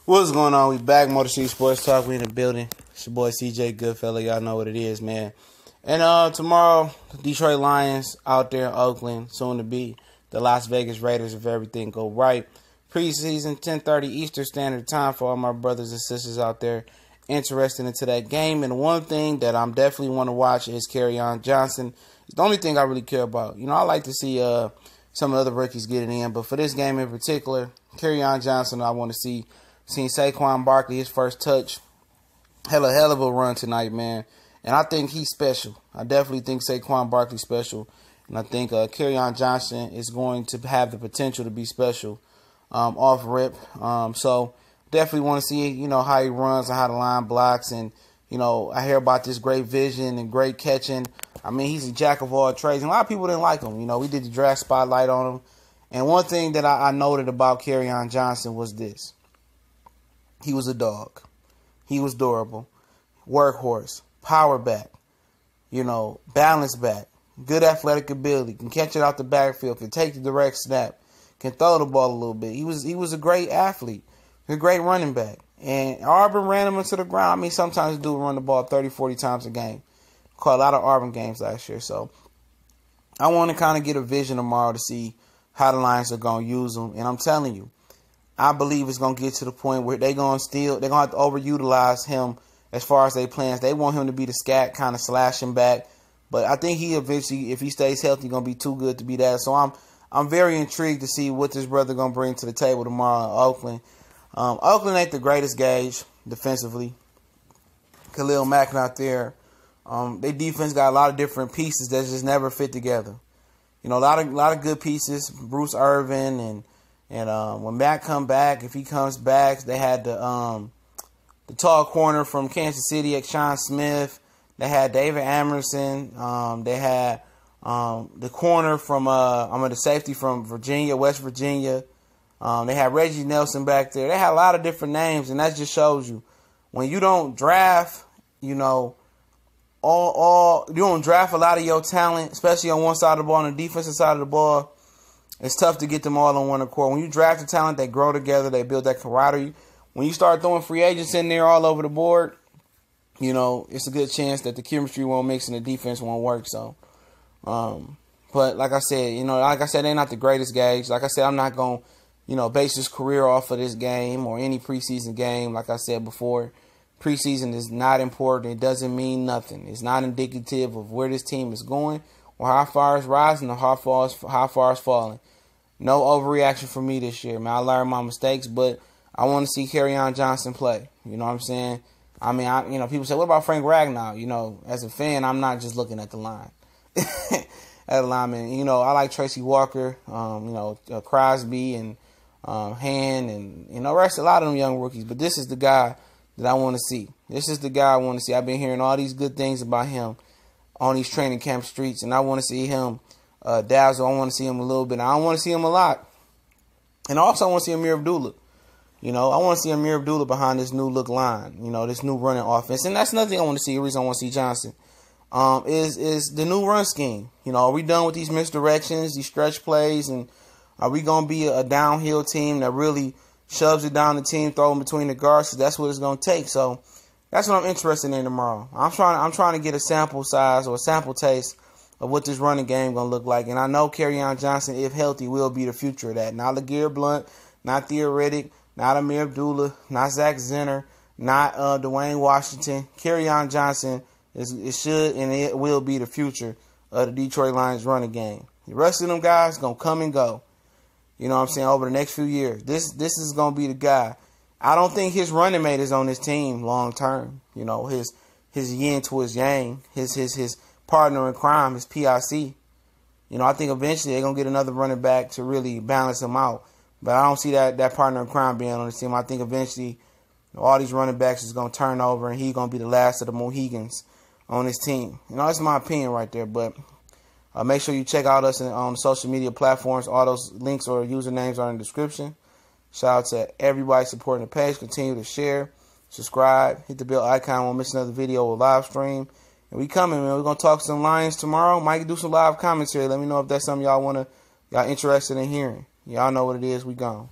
What's going on? We back, Motor City Sports Talk. We in the building. It's your boy CJ Goodfella. Y'all know what it is, man. And tomorrow, the Detroit Lions out there in Oakland, soon to be the Las Vegas Raiders if everything go right. Preseason, 10:30 Eastern Standard Time for all my brothers and sisters out there interested into that game. And one thing that I'm definitely want to watch is Kerryon Johnson. It's the only thing I really care about. You know, I like to see some of the other rookies getting in, but for this game in particular, Kerryon Johnson, I want to see. Seen Saquon Barkley, his first touch. Hell of a run tonight, man. And I think he's special. I definitely think Saquon Barkley's special. And I think Kerryon Johnson is going to have the potential to be special off rip. So definitely want to see, you know, how he runs and how the line blocks. And, you know, I hear about this great vision and great catching. I mean, he's a jack of all trades. And a lot of people didn't like him. You know, we did the draft spotlight on him. And one thing that I noted about Kerryon Johnson was this. He was a dog. He was durable. Workhorse. Power back. You know, balance back. Good athletic ability. Can catch it out the backfield. Can take the direct snap. Can throw the ball a little bit. He was a great athlete. A great running back. And Auburn ran him into the ground. I mean, sometimes dude run the ball 30, 40 times a game. Caught a lot of Auburn games last year. So I want to kind of get a vision tomorrow to see how the Lions are going to use him. And I'm telling you, I believe it's going to get to the point where they're going to have to overutilize him as far as their plans. They want him to be the scat kind of slashing back. But I think he eventually, if he stays healthy, going to be too good to be that. So I'm very intrigued to see what this brother going to bring to the table tomorrow in Oakland. Oakland ain't the greatest gauge defensively. Khalil Mack not there. Their defense got a lot of different pieces that just never fit together. You know, a lot of good pieces. Bruce Irvin and when Matt come back, if he comes back, they had the tall corner from Kansas City, Sean Smith. They had David Amerson. They had the corner from the safety from Virginia, West Virginia. They had Reggie Nelson back there. They had a lot of different names, and that just shows you when you don't draft, you know, you don't draft a lot of your talent, especially on one side of the ball, on the defensive side of the ball. It's tough to get them all on one accord. When you draft a talent, they grow together. They build that camaraderie. When you start throwing free agents in there all over the board, you know, it's a good chance that the chemistry won't mix and the defense won't work. So, but like I said, you know, they're not the greatest gauge. Like I said, I'm not going to, you know, base his career off of this game or any preseason game. Like I said before, preseason is not important. It doesn't mean nothing. It's not indicative of where this team is going or how far it's rising or how far it's falling. No overreaction for me this year, man. I learned my mistakes, but I want to see Kerryon Johnson play. You know what I'm saying? I mean, you know, people say, what about Frank Ragnow? You know, as a fan, I'm not just looking at the line. At the lineman. You know, I like Tracy Walker, you know, Crosby and Hand and, you know, rest a lot of them young rookies. But this is the guy that I want to see. This is the guy I want to see. I've been hearing all these good things about him on these training camp streets, and I want to see him dazzle. I want to see him a little bit. I don't want to see him a lot. And also I want to see Amir Abdullah. You know, I want to see Amir Abdullah behind this new look line, you know, this new running offense. And that's another thing I want to see. The reason I want to see Johnson is the new run scheme. You know, are we done with these misdirections, these stretch plays, and are we going to be a downhill team that really shoves it down the team, throw them between the guards? So that's what it's going to take. So that's what I'm interested in tomorrow. I'm trying to get a sample size or a sample taste of what this running game going to look like. And I know Kerryon Johnson, if healthy, will be the future of that. Not LeGarrette Blount, not Theoretic, not Amir Abdullah, not Zach Zenner, not Dwayne Washington. Kerryon Johnson, it should and it will be the future of the Detroit Lions running game. The rest of them guys going to come and go. You know what I'm saying? Over the next few years. This is going to be the guy. I don't think his running mate is on this team long term. You know, his yin to his yang, his partner in crime, his PIC. You know, I think eventually they're going to get another running back to really balance him out. But I don't see that partner in crime being on the team. I think eventually, you know, all these running backs is going to turn over and he's going to be the last of the Mohegans on this team. You know, that's my opinion right there. But make sure you check out us on social media platforms. All those links or usernames are in the description. Shout out to everybody supporting the page. Continue to share, subscribe, hit the bell icon. Won't miss another video or live stream. And we coming, man. We're going to talk some Lions tomorrow. Might do some live commentary. Let me know if that's something y'all interested in hearing. Y'all know what it is. We gone.